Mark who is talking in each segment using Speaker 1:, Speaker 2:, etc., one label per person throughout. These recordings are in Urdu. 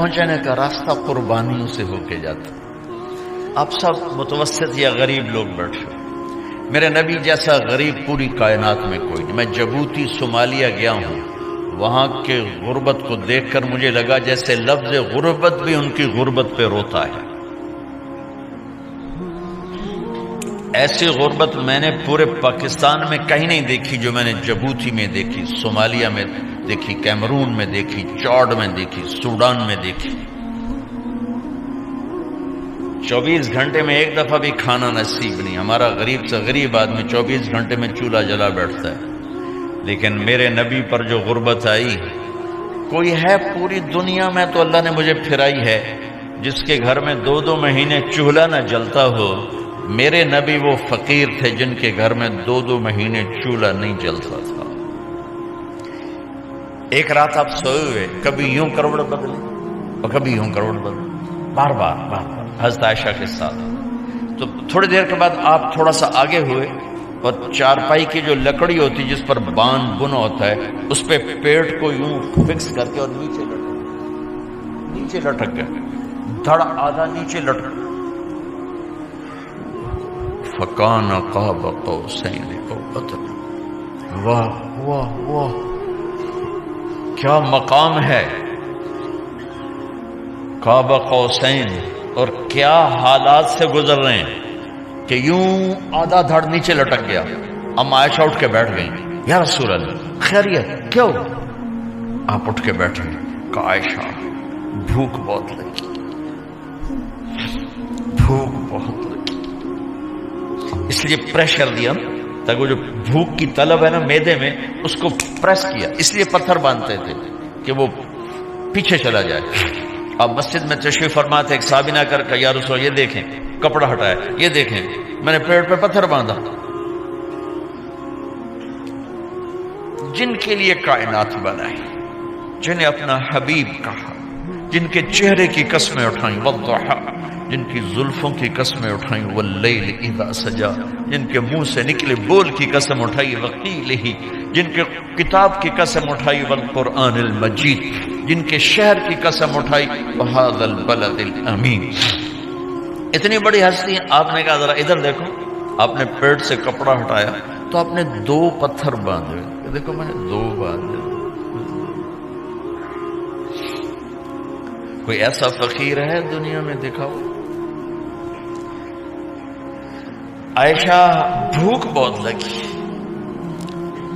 Speaker 1: پہنچنے کا راستہ قربانیوں سے ہو کے جاتا. آپ سب متوسط یا غریب لوگ بیٹھے، میرے نبی جیسا غریب پوری کائنات میں کوئی نہیں. میں جبوتی صومالیہ گیا ہوں، وہاں کے غربت کو دیکھ کر مجھے لگا جیسے لفظ غربت بھی ان کی غربت پہ روتا ہے. ایسی غربت میں نے پورے پاکستان میں کہیں نہیں دیکھی جو میں نے جبوتی میں دیکھی، صومالیہ میں دیکھی، کیمرون میں دیکھی، چاڈ میں دیکھی، سوڈان میں دیکھی. 24 گھنٹے میں ایک دفعہ بھی کھانا نصیب نہیں. ہمارا غریب سے غریب آدمی 24 گھنٹے میں چولہا جلا بیٹھتا ہے. لیکن میرے نبی پر جو غربت آئی، کوئی ہے پوری دنیا میں تو اللہ نے مجھے پھرائی ہے جس کے گھر میں 2 مہینے چولہا نہ جلتا ہو. میرے نبی وہ فقیر تھے جن کے گھر میں 2 مہینے چولہا نہیں جلتا تھا. ایک رات آپ سوئے ہوئے، کبھی یوں کروڑ بدلے اور کبھی یوں کروڑ بدلے، بار بار حضرت عائشہ کے ساتھ. تو تھوڑی دیر کے بعد آپ تھوڑا سا آگے ہوئے اور چارپائی کی جو لکڑی ہوتی جس پر باندھ بنا ہوتا ہے اس پہ پیٹ کو یوں فکس کر کے اور نیچے لٹک گئے، دھڑ آدھا نیچے لٹک. فَكَانَ قَابَ قَوْسَيْنِ أَوْ أَدْنَىٰ. واہ واہ واہ، کیا مقام ہے قاب قوسین، اور کیا حالات سے گزر رہے ہیں کہ یوں آدھا دھڑ نیچے لٹک گیا. ام عائشہ اٹھ کے بیٹھ گئی، یا رسول اللہ خیریت کیوں؟ آپ اٹھ کے بیٹھے کہ عائشہ بھوک بہت لگی، بھوک بہت لگی. اس لیے پریشر دیا تاکہ وہ جو بھوک کی طلب ہے نا میدے میں اس کو پریس کیا. اس لیے پتھر باندھتے تھے کہ وہ پیچھے چلا جائے. اب مسجد میں تشریف فرما تھے، ایک صحابی نے کر یا رسول یہ دیکھیں کپڑا ہٹایا، یہ دیکھیں میں نے پیٹ پہ پتھر باندھا. جن کے لیے کائنات بنائی، جنہیں اپنا حبیب کہا، جن کے چہرے کی قسمیں اٹھائیں والضحی، جن کی زلفوں کی قسمیں اٹھائیں واللیل اذا سجا، جن کے منہ سے نکلے بول کی قسم اٹھائی وقیلہ، جن کے کتاب کی قسم اٹھائی والقرآن المجید، جن کے شہر کی قسم اٹھائی وہذا البلد الامین. اتنی بڑی ہستی آپ نے کہا ذرا ادھر دیکھو. آپ نے پیٹ سے کپڑا ہٹایا تو آپ نے 2 پتھر باندھے. دیکھو میں نے 2 باندھے. کوئی ایسا فقیر ہے دنیا میں دکھاؤ. عائشہ بھوک بہت لگی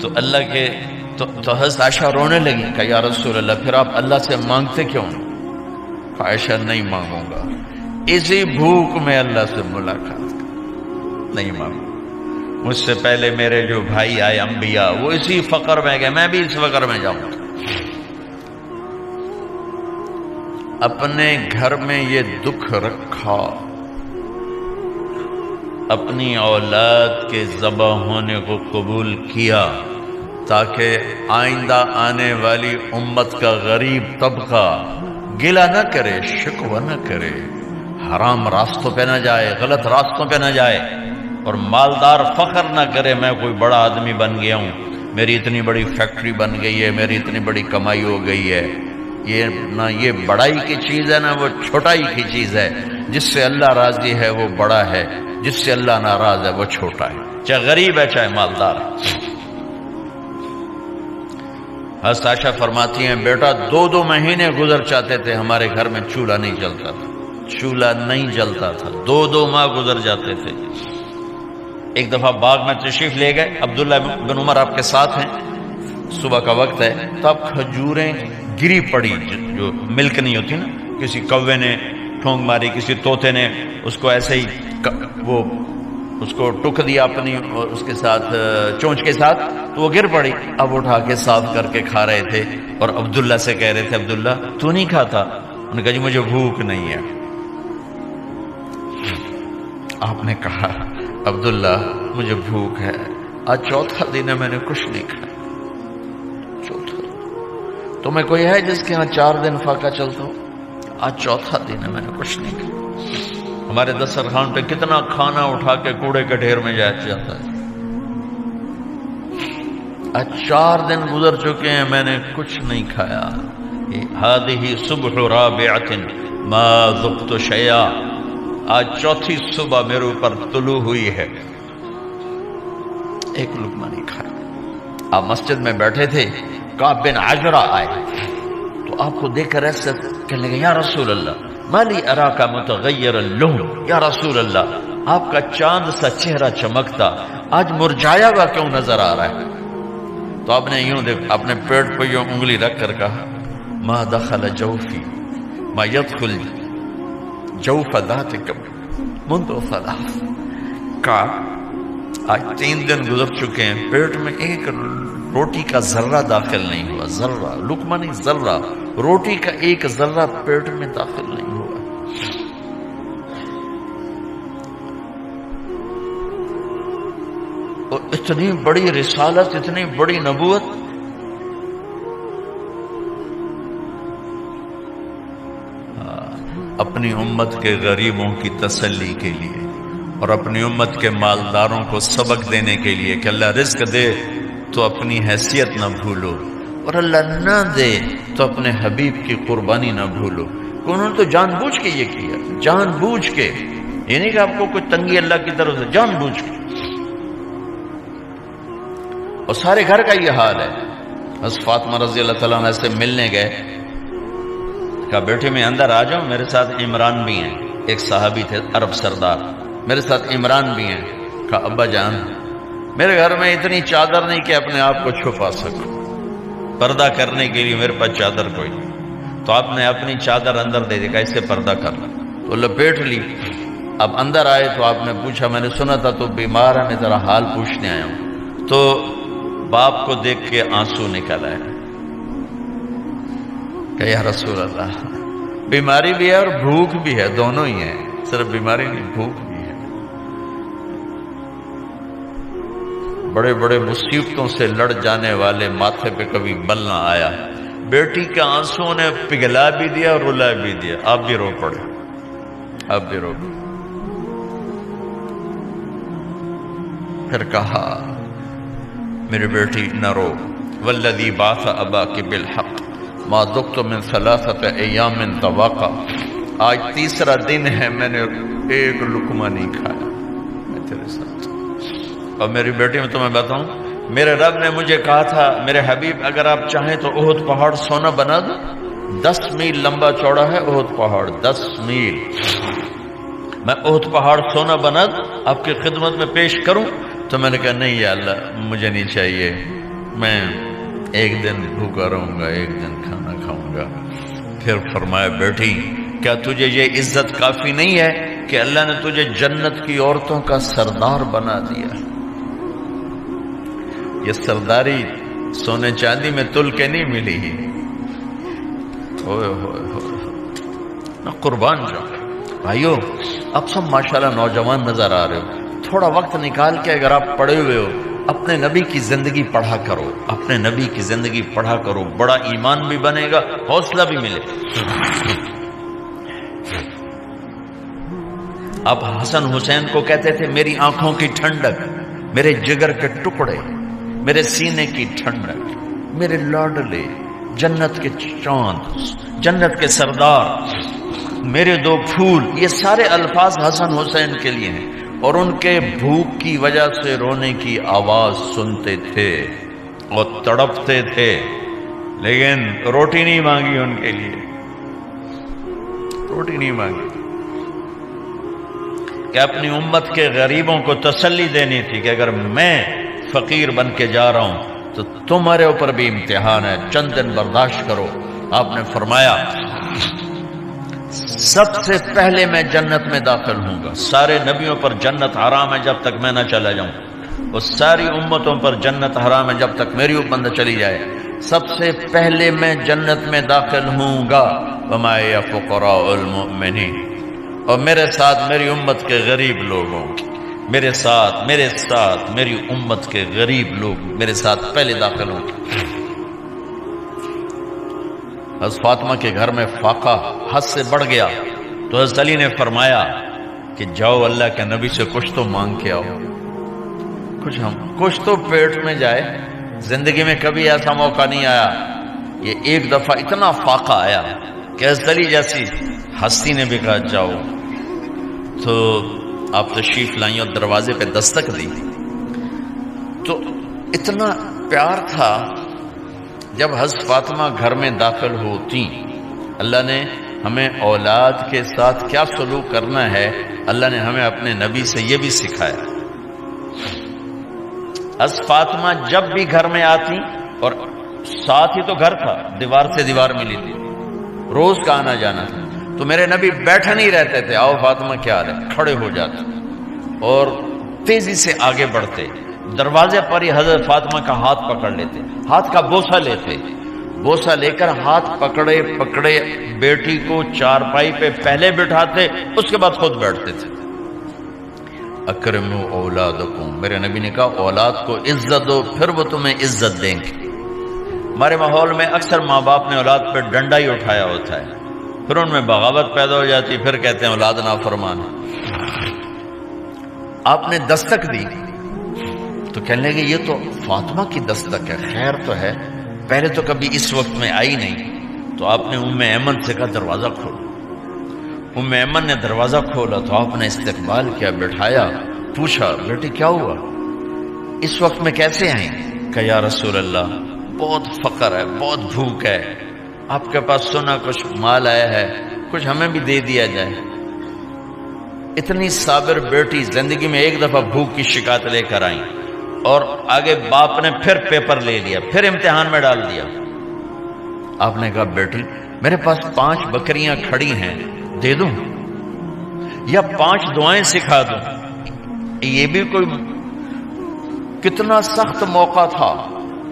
Speaker 1: تو اللہ کے تو حضرت عائشہ رونے لگی کہ یا رسول اللہ پھر آپ اللہ سے مانگتے کیوں؟ عائشہ نہیں مانگوں گا، اسی بھوک میں اللہ سے ملاقات نہیں مانگوں. مجھ سے پہلے میرے جو بھائی آئے انبیاء وہ اسی فقر میں گئے، میں بھی اس فقر میں جاؤں. اپنے گھر میں یہ دکھ رکھا، اپنی اولاد کے ذبح ہونے کو قبول کیا تاکہ آئندہ آنے والی امت کا غریب طبقہ گلہ نہ کرے، شکوہ نہ کرے، حرام راستوں پہ نہ جائے، غلط راستوں پہ نہ جائے، اور مالدار فخر نہ کرے میں کوئی بڑا آدمی بن گیا ہوں، میری اتنی بڑی فیکٹری بن گئی ہے، میری اتنی بڑی کمائی ہو گئی ہے. یہ نہ یہ بڑائی کی چیز ہے نہ وہ چھوٹائی کی چیز ہے. جس سے اللہ راضی ہے وہ بڑا ہے، جس سے اللہ ناراض ہے وہ چھوٹا ہے، چاہے غریب ہے چاہے مالدار ہے. حضرت عائشہ فرماتی ہیں بیٹا 2 مہینے گزر جاتے تھے ہمارے گھر میں چولہا نہیں جلتا تھا، چولہا نہیں جلتا تھا، 2 ماہ گزر جاتے تھے. ایک دفعہ باغ میں تشریف لے گئے، عبداللہ بن عمر آپ کے ساتھ ہیں، صبح کا وقت ہے تو اب کھجوریں گری پڑی جو ملک نہیں ہوتی نا، کسی کوے نے ٹھونگ ماری، کسی طوطے نے اس کو ایسے ہی وہ اس کو ٹک دیا اپنی اس کے ساتھ چونچ کے ساتھ تو وہ گر پڑی. اب اٹھا کے صاف کر کے کھا رہے تھے اور عبداللہ سے کہہ رہے تھے عبداللہ تو نہیں کھاتا؟ انہوں نے کہا جی مجھے بھوک نہیں ہے. آپ نے کہا عبداللہ مجھے بھوک ہے، آج 4تھا دن ہے میں نے کچھ نہیں کھایا. 4تھا تمہیں کوئی ہے جس کے یہاں 4 دن فاقہ چلتا ہو؟ آج 4تھا دن ہے میں نے کچھ نہیں کھایا. ہمارے دسترخوان پہ کتنا کھانا اٹھا کے کوڑے کے ڈھیر میں جاتا ہے. آج 4 دن گزر چکے ہیں میں نے کچھ نہیں کھایا. هذه صبح رابعة ما ذقت شيئا، آج چوتھی صبح میرے اوپر طلوع ہوئی ہے، ایک لقمہ نہیں کھایا۔ آپ مسجد میں بیٹھے تھے، کعب بن عجرہ آئے تو آپ کو دیکھ کر ایسے کہنے لگے یا رسول اللہ مالی اراکا متغیر اللون، یا رسول اللہ آپ کا چاند سا چہرہ چمکتا آج مرجھایا ہوا کیوں نظر آ رہا ہے؟ تو آپ نے یوں دیکھ اپنے پیٹ پہ یوں انگلی رکھ کر کہا ما دخل جوفی ما يدخل جوف ذاتک منذ ثلاث، کہا آج 3 دن گزر چکے ہیں، پیٹ میں ایک روٹی کا ذرہ داخل نہیں ہوا، ذرہ، لقمہ نہیں ذرہ، روٹی کا ایک ذرہ پیٹ میں داخل نہیں ہوا۔ اور اتنی بڑی رسالت، اتنی بڑی نبوت، اپنی امت کے غریبوں کی تسلی کے لیے اور اپنی امت کے مالداروں کو سبق دینے کے لیے کہ اللہ رزق دے تو اپنی حیثیت نہ بھولو، اور اللہ نہ دے تو اپنے حبیب کی قربانی نہ بھولو۔ انہوں نے تو جان بوجھ کے یہ کیا، جان بوجھ کے، یہ نہیں کہ آپ کو کوئی تنگی اللہ کی طرف سے، جان بوجھ کے۔ اور سارے گھر کا یہ حال ہے۔ حضرت فاطمہ رضی اللہ تعالیٰ عنہ سے ملنے گئے، کہا بیٹے میں اندر آ جاؤں، میرے ساتھ عمران بھی ہیں، ایک صحابی تھے عرب سردار، میرے ساتھ عمران بھی ہیں۔ کہا ابا جان میرے گھر میں اتنی چادر نہیں کہ اپنے آپ کو چھپا سکوں، پردہ کرنے کے لیے میرے پاس چادر کوئی، تو آپ نے اپنی چادر اندر دے دی، کیسے پردہ کرنا، تو لپیٹ لی۔ اب اندر آئے تو آپ نے پوچھا میں نے سنا تھا تو بیمار ہے، میں تیرا حال پوچھنے آیا ہوں۔ تو باپ کو دیکھ کے آنسو نکل آئے کہ یا رسول اللہ بیماری بھی ہے اور بھوک بھی ہے، دونوں ہی ہیں، صرف بیماری نہیں بھوک بھی ہے۔ بڑے بڑے مصیبتوں سے لڑ جانے والے ماتھے پہ کبھی بل نہ آیا، بیٹی کے آنسوں نے پگھلا بھی دیا اور رلا بھی دیا، آپ بھی رو پڑے، آپ بھی رو پڑے۔ پھر کہا میری بیٹی نہ رو، والذی بعث اباک بالحق ما دقت من 3 ایام طواقا، آج 3 دن ہے میں نے ایک لقمہ نہیں کھایا، میں تیرے ساتھ۔ اور میری بیٹی میں تمہیں بتاؤں، میرے رب نے مجھے کہا تھا میرے حبیب اگر آپ چاہیں تو احد پہاڑ سونا بنا دو، 10 میل لمبا چوڑا ہے احد پہاڑ، 10 میل، میں احد پہاڑ سونا بنا دوں آپ کی خدمت میں پیش کروں؟ تو میں نے کہا نہیں یا اللہ مجھے نہیں چاہیے، میں ایک دن بھوکا رہوں گا، ایک دن کھانا کھاؤں گا۔ پھر فرمایا بیٹی کیا تجھے یہ عزت کافی نہیں ہے کہ اللہ نے تجھے جنت کی عورتوں کا سردار بنا دیا؟ یہ سرداری سونے چاندی میں تل کے نہیں ملی، ہوئے ہوئے ہوئے میں قربان جاؤں۔ بھائیو اب سب ماشاءاللہ نوجوان نظر آ رہے ہو، تھوڑا وقت نکال کے اگر آپ پڑھے ہوئے ہو اپنے نبی کی زندگی پڑھا کرو، اپنے نبی کی زندگی پڑھا کرو، بڑا ایمان بھی بنے گا، حوصلہ بھی ملے۔ آپ حسن حسین کو کہتے تھے میری آنکھوں کی ٹھنڈک، میرے جگر کے ٹکڑے، میرے سینے کی ٹھنڈک، میرے لاڈلے، جنت کے چاند، جنت کے سردار، میرے 2 پھول، یہ سارے الفاظ حسن حسین کے لیے ہیں۔ اور ان کے بھوک کی وجہ سے رونے کی آواز سنتے تھے اور تڑپتے تھے، لیکن روٹی نہیں مانگی ان کے لیے، روٹی نہیں مانگی، کہ اپنی امت کے غریبوں کو تسلی دینی تھی کہ اگر میں فقیر بن کے جا رہا ہوں تو تمہارے اوپر بھی امتحان ہے، چند دن برداشت کرو۔ آپ نے فرمایا سب سے پہلے میں جنت میں داخل ہوں گا، سارے نبیوں پر جنت حرام ہے جب تک میں نہ چلا جاؤں، اور ساری امتوں پر جنت حرام ہے جب تک میری امت نہ چلی جائے، سب سے پہلے میں جنت میں داخل ہوں گا۔ وما یا فقراء المؤمنین، اور میرے ساتھ میری امت کے غریب لوگوں، میرے ساتھ میری امت کے غریب لوگ میرے ساتھ پہلے داخل ہوں گے۔ حضرت فاطمہ کے گھر میں فاقہ حد سے بڑھ گیا تو حضرت علی نے فرمایا کہ جاؤ اللہ کے نبی سے کچھ تو مانگ کے آؤ، کچھ تو پیٹ میں جائے۔ زندگی میں کبھی ایسا موقع نہیں آیا یہ ایک دفعہ اتنا فاقہ آیا کہ حضرت علی جیسی ہستی نے بھی کہا جاؤ، تو آپ تشریف لائیں اور دروازے پہ دستک دی تو اتنا پیار تھا. جب حضرت فاطمہ گھر میں داخل ہوتی، اللہ نے ہمیں اولاد کے ساتھ کیا سلوک کرنا ہے اللہ نے ہمیں اپنے نبی سے یہ بھی سکھایا. حضرت فاطمہ جب بھی گھر میں آتی، اور ساتھ ہی تو گھر تھا، دیوار سے دیوار ملی تھی، روز کا آنا جانا تھا، تو میرے نبی بیٹھے نہیں رہتے تھے، آؤ فاطمہ کیا حال ہے، کھڑے ہو جاتے اور تیزی سے آگے بڑھتے. دروازے پر ہی حضرت فاطمہ کا ہاتھ پکڑ لیتے، ہاتھ کا بوسہ لیتے، بوسہ لے کر ہاتھ پکڑے پکڑے بیٹی کو چارپائی پہ پہلے بٹھاتے، اس کے بعد خود بیٹھتے تھے. اکرموا اولادکم، میرے نبی نے کہا اولاد کو عزت دو، پھر وہ تمہیں عزت دیں گے. ہمارے ماحول میں اکثر ماں باپ نے اولاد پہ ڈنڈا ہی اٹھایا ہوتا ہے، پھر ان میں بغاوت پیدا ہو جاتی، پھر کہتے ہیں اولاد نافرمان. آپ نے دستک دی تو کہنے لگے یہ تو فاطمہ کی دستک ہے، خیر تو ہے، پہلے تو کبھی اس وقت میں آئی نہیں. تو آپ نے ام ایمن سے کہا دروازہ کھولو. ام ایمن نے دروازہ کھولا تو آپ نے استقبال کیا، بٹھایا، پوچھا بیٹی کیا ہوا، اس وقت میں کیسے آئیں؟ کہ یا رسول اللہ بہت فقر ہے، بہت بھوک ہے، آپ کے پاس سونا کچھ مال آیا ہے، کچھ ہمیں بھی دے دیا جائے. اتنی صابر بیٹی زندگی میں ایک دفعہ بھوک کی شکایت لے کر آئیں، اور آگے باپ نے پھر پیپر لے لیا، پھر امتحان میں ڈال دیا. آپ نے کہا بیٹی میرے پاس 5 بکریاں کھڑی ہیں، دے دوں یا 5 دعائیں سکھا دوں؟ یہ بھی کوئی کتنا سخت موقع تھا،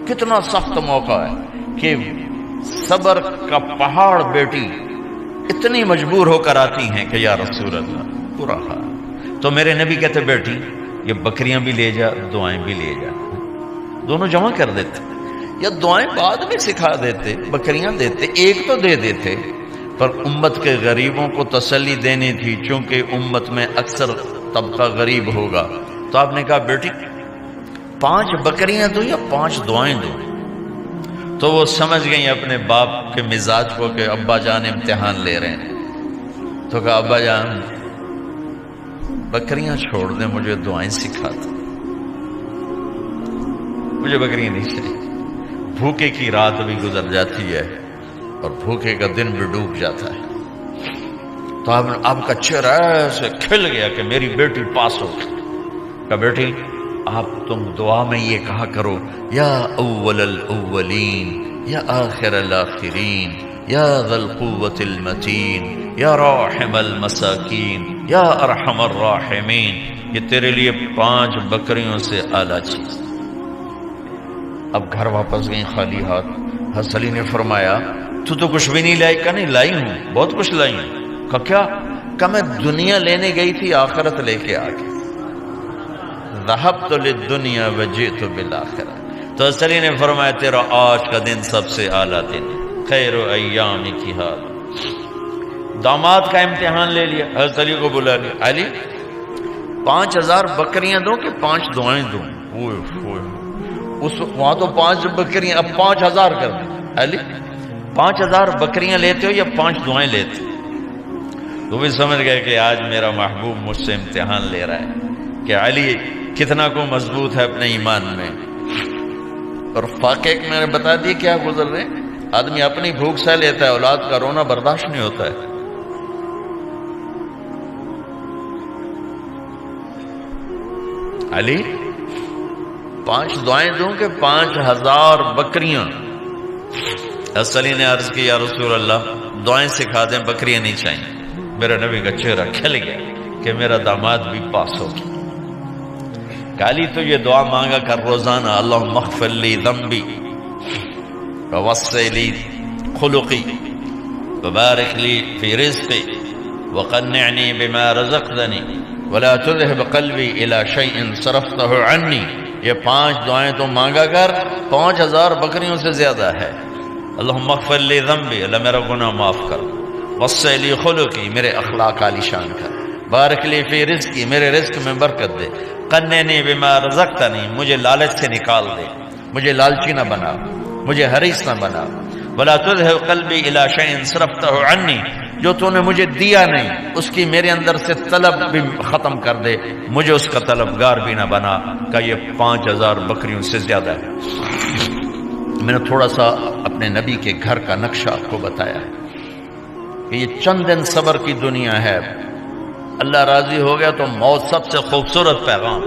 Speaker 1: کتنا سخت موقع ہے کہ صبر کا پہاڑ بیٹی اتنی مجبور ہو کر آتی ہیں کہ یا رسول اللہ پورا حال. تو میرے نبی کہتے بیٹی یہ بکریاں بھی لے جا، دعائیں بھی لے جا، دونوں جمع کر دیتے، یا دعائیں بعد میں سکھا دیتے، بکریاں دیتے، ایک تو دے دیتے. پر امت کے غریبوں کو تسلی دینی تھی، چونکہ امت میں اکثر طبقہ غریب ہوگا. تو آپ نے کہا بیٹی 5 بکریاں دو یا 5 دعائیں دو. تو وہ سمجھ گئیں اپنے باپ کے مزاج کو کہ ابا جان امتحان لے رہے ہیں. تو کہا ابا جان بکریاں چھوڑ دیں، مجھے دعائیں سکھا دیں، مجھے بکریاں نہیں چاہیے. بھوکے کی رات بھی گزر جاتی ہے اور بھوکے کا دن بھی ڈوب جاتا ہے. تو آپ کا چہرہ ایسے کھل گیا کہ میری بیٹی پاس ہو گئی. کہا بیٹی آپ تم دعا میں یہ کہا کرو یا اول الاولین یا آخر الاخرین یا ذا القوة المتین یا راحم المساکین یا ارحم الراحمین. یہ تیرے لیے 5 بکریوں سے اعلیٰ چیز. اب گھر واپس گئیں خالی ہاتھ. حضرت علی نے فرمایا تو کچھ بھی نہیں لائی؟ کہا نہیں لائی ہوں، بہت کچھ لائی ہوں. کہا کیا؟ کہا میں دنیا لینے گئی تھی، آخرت لے کے آ گئی. ذهبت للدنیا وجئت بالآخرہ. تو حضرت علی نے فرمایا تیرا آج کا دن سب سے اعلیٰ دن، خیر ایام کی حال. داماد کا امتحان لے لیا، حضرت علی کو بلا لیا. علی 5000 بکریاں دوں کہ 5 دعائیں دوں؟ اس وہاں تو 5 بکریاں، اب 5000 کر دیں. علی 5000 بکریاں لیتے ہو یا 5 دعائیں لیتے؟ تو بھی سمجھ گئے کہ آج میرا محبوب مجھ سے امتحان لے رہا ہے کہ علی کتنا کو مضبوط ہے اپنے ایمان میں. اور فاقے میں نے بتا دی کیا گزر رہے. آدمی اپنی بھوک سہ لیتا ہے، اولاد کا رونا برداشت نہیں ہوتا ہے. علی 5 دعائیں دوں کہ 5000 بکریاں؟ حضرت علی نے عرض کی یا رسول اللہ دعائیں سکھا دیں، بکریاں نہیں چاہیے. میرا نبی کا چہرہ کھل گیا کہ میرا داماد بھی پاس ہو گیا. علی تو یہ دعا مانگا کر روزانہ، اللہم اغفر لی ذنبی ووسع لی خلقی وبارک لی فی رزقی وقنعنی بما رزقتنی ولا تذهب قلبی الی شیء صرفتہ عنی. یہ 5 دعائیں تو مانگا کر، 5000 بکریوں سے زیادہ ہے. اللہم اغفر لی ذنبی، اللہ میرا گناہ معاف کر. وسع لی خلقی، میرے اخلاق عالی شان کر. بارک لی فی رزقی، میرے رزق میں برکت دے. قنعنی بما رزقتنی، مجھے لالچ سے نکال دے، مجھے لالچی نہ بنا، مجھے حریص نہ بنا. ولا تذهب قلبی الی شیء صرفتہ عنی، جو تو نے مجھے دیا نہیں اس کی میرے اندر سے طلب بھی ختم کر دے، مجھے اس کا طلبگار بھی نہ بنا کہ یہ 5000 بکریوں سے زیادہ ہے۔ میں نے تھوڑا سا اپنے نبی کے گھر کا نقشہ آپ کو بتایا ہے کہ یہ چند دن صبر کی دنیا ہے، اللہ راضی ہو گیا تو موت سب سے خوبصورت پیغام۔